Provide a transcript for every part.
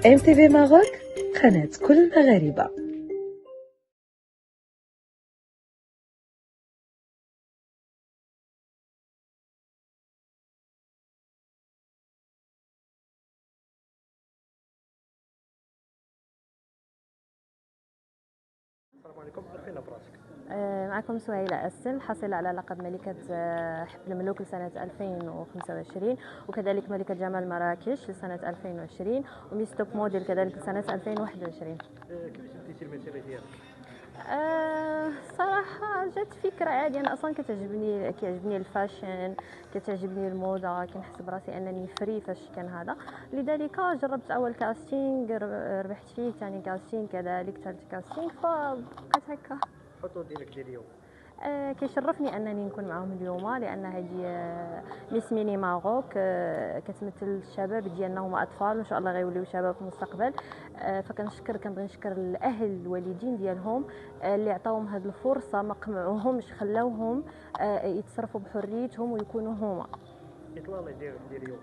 MTV Maroc, قناة كل المغاربة. السلام عليكم. عرفينا براسك. معكم سهيلة أسل، حاصلة على لقب ملكة حفل الملوك لسنة 2025، وكذلك ملكة جمال مراكش لسنة 2020، وميس توب موديل كذلك لسنة 2021. كيفاش بديتي المسيره ديالك؟ صراحة جات فكرة عادية. أنا أصلا كيعجبني الفاشن، كتعجبني الموضة، كنحس براسي أنني فري فاش كان هذا، لذلك جربت أول كاستينغ ربحت فيه، ثاني كاستينغ كذلك، ثالث كاستينغ، فبقيت هكا. الخطوه ديالك ديال اليوم؟ كيشرفني انني نكون معهم اليوم، لان هذه ميس ميني ماروك كتمثل الشباب ديالنا، هما اطفال وان شاء الله غيوليو شباب في المستقبل. كنبغي نشكر الاهل الوالدين ديالهم اللي عطاوهم هذه الفرصه، ما قمعوهمش، خلاوهم يتصرفوا بحريتهم ويكونوا هما. الاطلاله ديالك ديال اليوم؟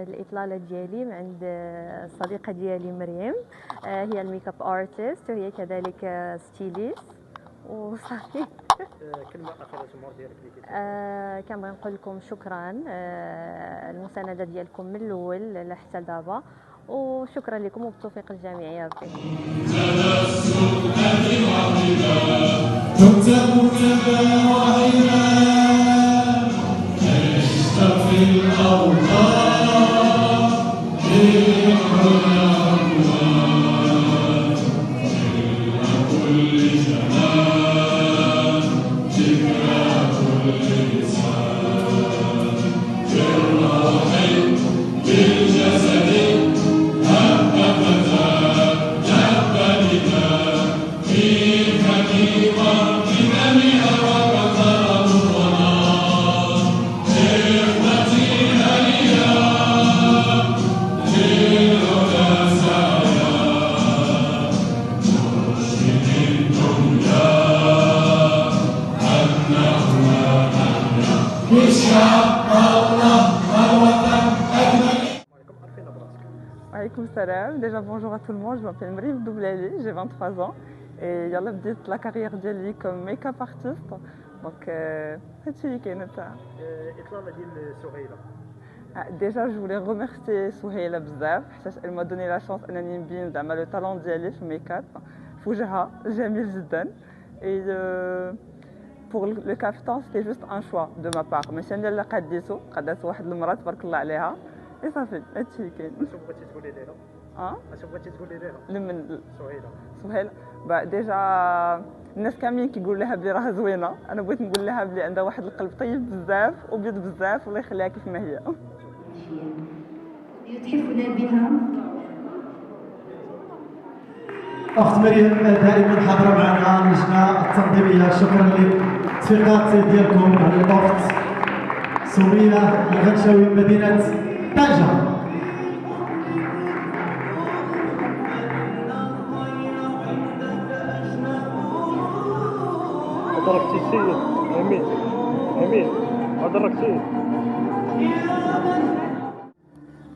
الاطلاله ديالي من عند الصديقه ديالي مريم، هي الميك اب ارتست وهي كذلك ستيليست وصافي. كلمه اخيره الجمهور ديالك اللي كنبغي نقول لكم شكرا، المسانده ديالكم من الاول لحتى دابا، وشكرا لكم وبالتوفيق الجميع يا ربي. Déjà bonjour à tout le monde, je m'appelle Mriv Doublali, j'ai 23 ans et j'ai بديت la carrière ديالي comme make-up artist. Donc هادشي اللي كاين تاع الاطلاله ديال سهيله. Déjà je voulais remercier Souheila بزاف حيت elle m'a donné la chance انني نبين زعما لو talent ديالي في الميك-up في وجهها جميل جدا. Et pour le caftan c'était juste un choix de ma part، ماشي انا اللي قديته واحد المراه تبارك الله عليها اي صافي هادشي اللي كاين. اش بغيتي تقولي ليها؟ اش بغيتي تقولي ليها؟ من سهيله ديجا الناس كاملين كيقولوا لها بلي راها زوينه، انا بغيت نقول لها بلي عندها واحد القلب طيب بزاف وبيض بزاف، الله يخليها كيف ما هي. يتحفنا بها اخت مريم دائما حاضره معنا اللجنه التنظيميه. شكرا للتفيقات ديالكم على الاخت سميه الغنشاوي من مدينه طنجه. أدركتي السيد امين أدركتي.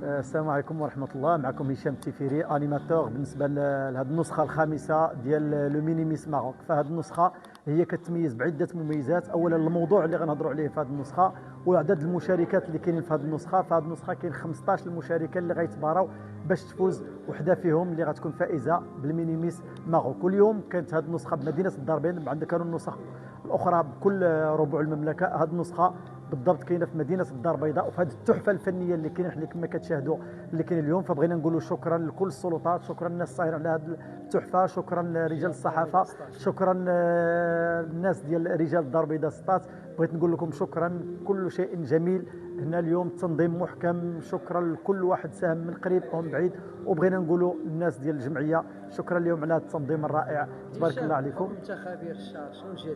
السلام عليكم ورحمة الله. معكم هشام التفيري انيماتور بالنسبة لهذه النسخة الخامسة ديال لو ميني ميس ماروك. فهذه النسخة هي كتميز بعدة مميزات. أولا الموضوع اللي غنهضروا عليه في هذه النسخة وعدد المشاركات اللي كاينين في هذه النسخة. في هذه النسخة كاين 15 المشاركة اللي غيتباراو باش تفوز وحده فيهم اللي غتكون فائزة بالميني ميس ماروك. واليوم كانت هذه النسخة بمدينة الداربين، عندنا كانوا النسخ الأخرى بكل ربوع المملكة. هذه النسخة بالضبط كاينه في مدينه الدار البيضاء، وفي هذه التحفه الفنيه اللي كاينه حنا كما كتشاهدوا اللي كاين اليوم. فبغينا نقولوا شكرا لكل السلطات، شكرا للناس الصايره على هذه التحفه، شكرا لرجال الصحافه، شكرا للناس ديال رجال الدار البيضاء السطات. بغيت نقول لكم شكرا، كل شيء جميل هنا اليوم، تنظيم محكم. شكرا لكل واحد ساهم من قريب او من بعيد. وبغينا نقولوا الناس ديال الجمعيه شكرا لهم على هذا التنظيم الرائع، تبارك الله عليكم. انت خبير الشعر، شنو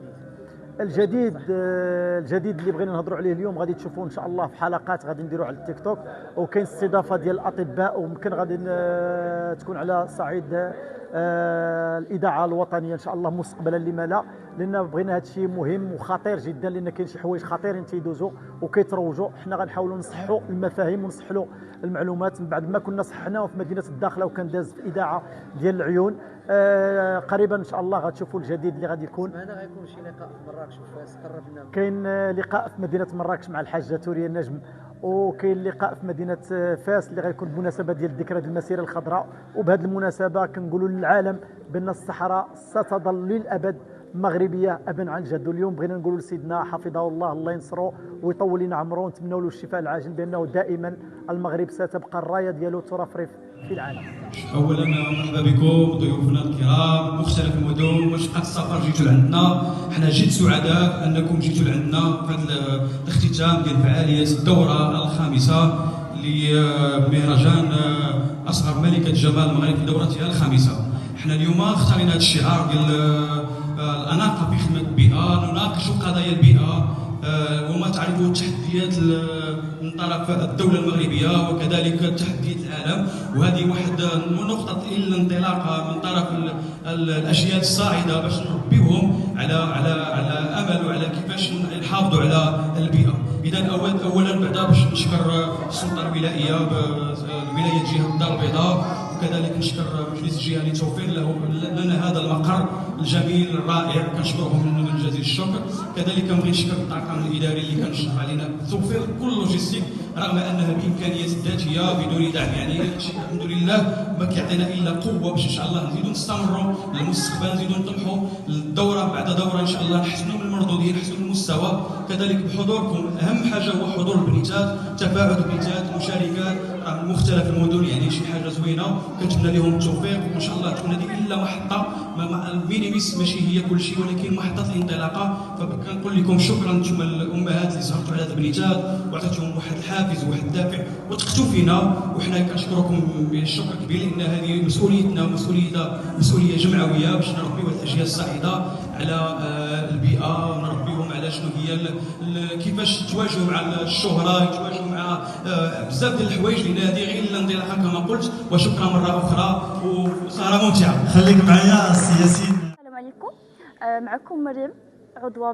الجديد اللي بغينا نهضروا عليه اليوم غادي تشوفوه ان شاء الله في حلقات غادي نديروا على التيك توك، وكاين استضافه ديال الاطباء، وممكن غادي تكون على صعيد الاذاعه الوطنيه ان شاء الله مستقبلا، لما لا؟ لان بغينا هذا الشيء مهم وخطير جدا، لان كاين شي حوايج خطيرين تيدوزوا وكيتروجوا. حنا غنحاولوا نصححوا المفاهيم ونصححوا المعلومات من بعد ما كنا صححناه في مدينه الداخله وكان داز في اذاعه ديال العيون. قريبا ان شاء الله غتشوفوا الجديد اللي غادي يكون. هذا غيكون شي لقاء في مراكش وفاس قربنا. كاين لقاء في مدينه مراكش مع الحاجه توريه النجم، وكاين لقاء في مدينه فاس اللي غيكون بمناسبه ديال ذكرى المسيره الخضراء. وبهذه المناسبه كنقولوا للعالم بان الصحراء ستظل للابد مغربيه ابا عن جد. اليوم بغينا نقولوا لسيدنا حفظه الله، الله ينصرو ويطول لنا عمره، ونتمنوا له الشفاء العاجل، بانه دائما المغرب ستبقى الرايه ديالو ترفرف في العالم. اولا مرحبا بكم ضيوفنا الكرام من مختلف المدن وشقات السفر جيتوا لعندنا. حنا جد سعداء انكم جيتوا لعندنا في هذا الاختتام ديال فعاليه الدوره الخامسه لمهرجان اصغر ملكه جمال المغرب في دورتها الخامسه. حنا اليوم اختارينا هذا الشعار ديال الاناقه في خدمه البيئه، نناقش قضايا البيئه وما تعرفه التحديات من طرف الدولة المغربية وكذلك تحديات العالم. وهذه واحد نقطة الانطلاقة من طرف الأجيال الصاعدة باش نربيهم على أمل وعلى كيفاش نحافظوا على البيئة. إذا أولا بعدا باش نشكر السلطة الولائية ولاية جهة الدار البيضاء، وكذلك نشكر مجلس الجهه لتوفير لنا هذا المقر الجميل الرائع، كنشكرهم من جزيل الشكر. كذلك كنبغي نشكر الطاقم الاداري اللي كان شرف علينا توفير كل لوجيستيك رغم انها بامكانيات الذاتيه بدون دعم. يعني الحمد لله ما كيعطينا الا قوه باش ان شاء الله نزيدوا نستمروا للمستقبل، نزيدوا نطمحوا الدوره بعد دوره ان شاء الله نحسنوا من المردوديه، نحسنوا من المستوى. كذلك بحضوركم اهم حاجه هو حضور البنيتات، تفاعل البنيتات، مشاركات من مختلف المدن، يعني شي حاجه زوينه. كنتمنى لهم التوفيق وان شاء الله تكون هذه الا محطه، المينيميس ماشي هي كل شيء ولكن محطه الانطلاقه. فكنقول لكم شكرا انتم الامهات اللي سهرتوا على هذه البنيتات وعطيتوهم واحد الحافز وواحد الدافع وثقتوا فينا، وحنا كنشكركم بالشكر كبير لان هذه مسؤوليتنا مسؤوليه جمعويه باش نربيو الاجيال الصاعده على البيئه ونربيهم على شنو هي كيفاش تواجهوا مع الشهره، يتواجهوا مع بزاف ديال الحوايج، لان هذه غير الانطلاقه كما قلت. وشكرا مره اخرى وسهره ممتعه. خليك معايا السي ياسين. السلام عليكم، معكم مريم عضوه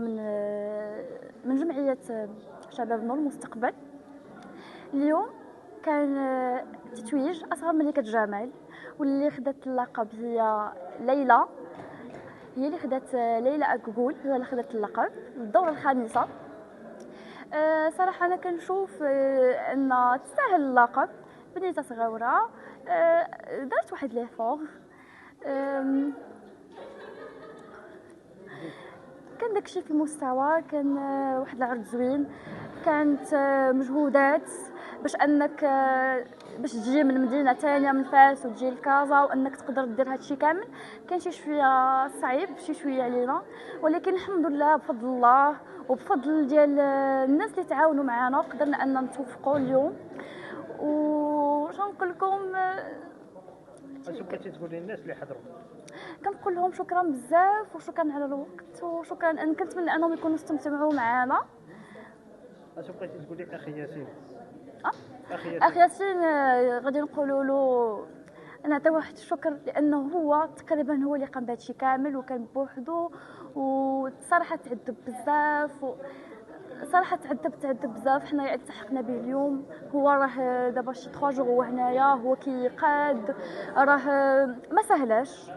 من جمعيه شباب نور المستقبل. اليوم كان تتويج اصغر ملكه جمال، واللي خدت اللقب هي ليلى، هي اللي خدت ليلى أكقول، هي اللي خدت اللقب الدورة الخامسة. صراحة أنا كنشوف أن تستاهل اللقب، بنيتها صغيرة، دارت واحد ليفور، كان داكشي في المستوى، كان واحد العرض زوين، كانت مجهودات باش تجي من مدينه ثانيه من فاس وتجي لكازا وانك تقدر دير هادشي كامل. كان شي شويه صعيب، شي شويه علينا، ولكن الحمد لله بفضل الله وبفضل ديال الناس اللي تعاونوا معنا قدرنا ان نتوفقوا اليوم. واش نقول لكم، اش بغيتي تقولي للناس اللي حضروا؟ كنقول لهم شكرا بزاف وشكرا على الوقت، وشكرا ان كنتمنى انهم يكونوا استمتعوا معنا. اش بغيتي تقولي اخي ياسين؟ اخي ياسين غادي نقولوا له نعطي واحد الشكر، لانه هو تقريبا هو اللي قام بهادشي كامل وكان بوحدو، وصراحه تعذب بزاف، صراحه تعذب بزاف. حنا التحقنا به اليوم، هو راه دابا شي 3 جوغ هو هنايا، هو كيقاد، راه ما سهلاش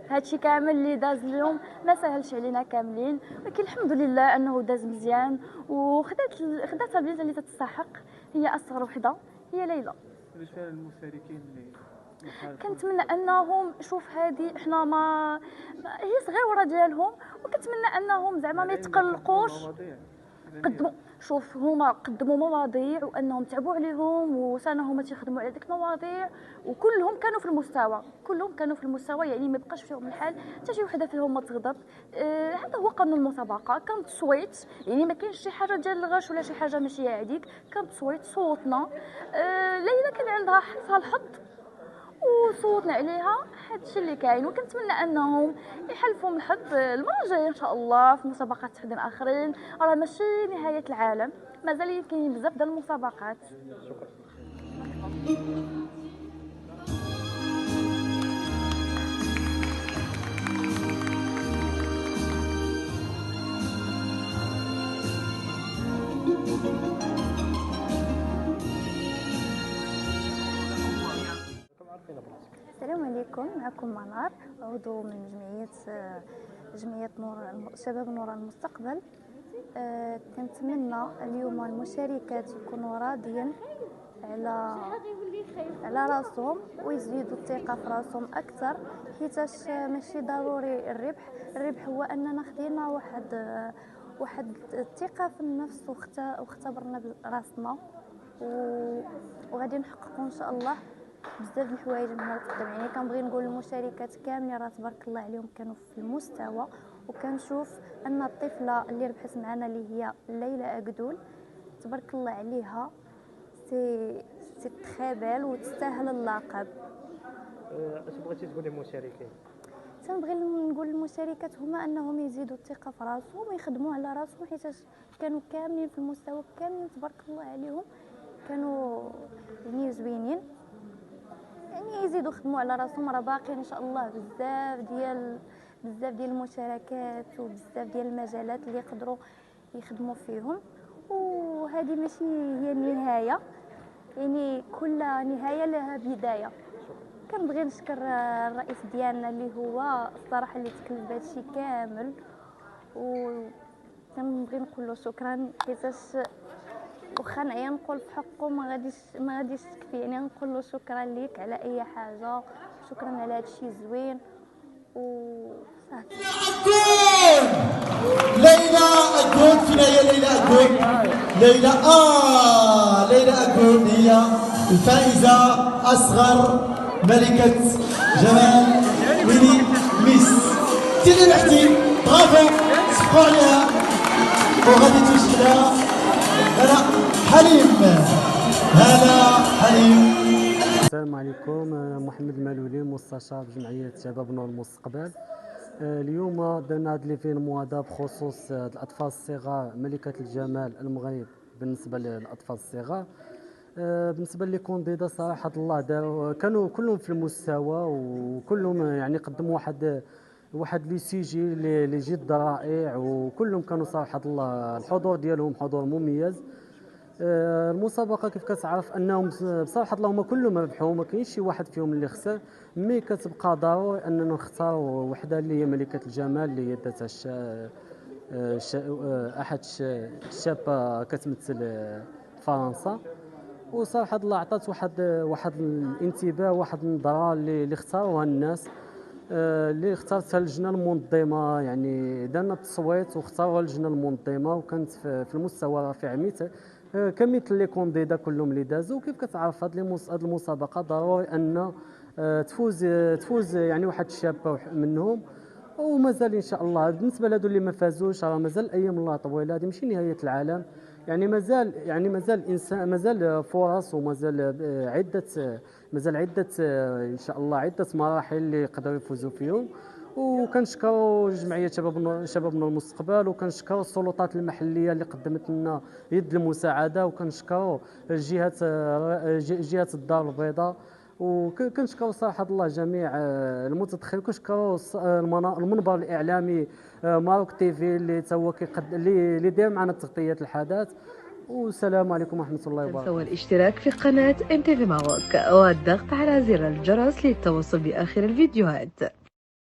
هادشي كامل اللي داز اليوم، ما سهلش علينا كاملين، ولكن الحمد لله انه داز مزيان وخدات البنت اللي تستحق. هي اصغر وحده هي ليلى. بالنسبه للمشاركين اللي كنتمنى انهم، شوف هذه احنا ما هي صغيره ديالهم، وكنتمنى انهم زعما ما يتقلقوش. هما قدموا مواضيع وانهم تعبوا عليهم وسنه هما تيخدموا على ديك المواضيع، وكلهم كانوا في المستوى، يعني ما بقاش فيهم الحال حتى شي وحده فيهم ما تغضب. هذا هو قانون المسابقه. كان تصويت، يعني ما كاينش شي حاجه ديال الغش ولا شي حاجه ماشي عليك، كان تصويت، صوتنا. ليلى كان عندها حظها الحظ وصوتنا عليها، هادشي اللي كاين. وكنتمنى انهم يحلفوا من الحظ المره الجايه ان شاء الله في مسابقات تحديد اخرين. راه ماشي نهايه العالم، مازال كاين بزاف ديال المسابقات. شكرا. السلام عليكم، معكم منار، عضو من جمعية شباب نور المستقبل. كنتمنى اليوم المشاركات يكونوا راضيين على راسهم ويزيدوا الثقة في راسهم أكثر، حيتاش ماشي ضروري الربح هو أننا خدينا واحد الثقة في النفس واختبرنا براسنا وغادي نحققوا إن شاء الله بزاف د الحوايج من هنا القدام. يعني كنبغي نقول للمشاركات كاملين راه تبارك الله عليهم كانوا في المستوى، وكنشوف ان الطفله اللي ربحت معنا اللي هي ليلى أقدول تبارك الله عليها سي تخابل وتستاهل اللقب. اش بغيتي تقولي للمشاركين؟ تنبغي نقول للمشاركات هما انهم يزيدوا الثقه في راسهم ويخدموا على راسهم، حيت كانوا كاملين في المستوى، كاملين تبارك الله عليهم كانوا يعني زوينين. يعني يزيدوا يخدموا على راسهم، راه باقي ان شاء الله بزاف ديال المشاركات وبزاف ديال المجالات اللي يقدروا يخدموا فيهم، وهذه ماشي هي النهايه، يعني كل نهايه لها بدايه. كنبغي نشكر الرئيس ديالنا اللي هو الصراحه اللي تكلف بهذا الشيء كامل، وكنبغي نقول له شكرا، حيتاش واخا نعيا نقول في حقه ما غاديش تكفي. يعني نقول له شكرا ليك على اي حاجه، شكرا على هذا الشيء زوين وصافي. ليلى أقول فينا هي ليلى أقول ليلى أقول هي الفائزة أصغر ملكة جمال ميني ميس. ديري لحتي برافو، صفقوا عليها وغادي توصل لها هلا حليم. السلام عليكم، محمد المالولي مستشار جمعية شباب نور المستقبل. اليوم درنا هذا ليفينمون هذا بخصوص الأطفال الصغار ملكة الجمال المغرب. بالنسبة للأطفال الصغار بالنسبة لي كونديدا صراحة الله داروا كانوا كلهم في المستوى، وكلهم يعني قدموا واحد لي سيجي اللي جد رائع، وكلهم كانوا صراحة الله الحضور ديالهم حضور مميز. المسابقه كيف كتعرف انهم بصراحه اللهم كلهم ربحوا، ما كاينش شي واحد فيهم اللي خسر، مي كتبقى ضروري اننا نختاروا وحده اللي هي ملكه الجمال اللي هي داتها احد الشابه كتمثل فرنسا. وصراحه الله عطات واحد الانتباه، واحد النظره اللي اختاروها الناس، اللي اختارتها اللجنه المنظمه. يعني درنا التصويت واختاروها اللجنه المنظمه، وكانت في المستوى رفيع كمثل لي كونديدا كلهم اللي دازوا. كيف كتعرف هذه المسابقه ضروري ان تفوز يعني واحد الشابه منهم، ومازال ان شاء الله. بالنسبه لهذو اللي ما فازوش راه مازال ايام الله طويله، هذه ماشي نهايه العالم. يعني مازال الانسان مازال فرص، ومازال عده ان شاء الله عده مراحل اللي يقدروا يفوزوا فيهم. وكنشكروا جمعيه شباب نور المستقبل، وكنشكروا السلطات المحليه اللي قدمت لنا يد المساعده، وكنشكروا جهه الدار البيضاء، وكنشكروا صراحه الله جميع المتدخلين. كنشكروا المنبر الاعلامي ماروك تيفي اللي هو اللي داير معنا تغطيه الحدث. والسلام عليكم ورحمه الله وبركاته. تنسوا الاشتراك في قناه MTV Maroc والضغط على زر الجرس للتوصل باخر الفيديوهات.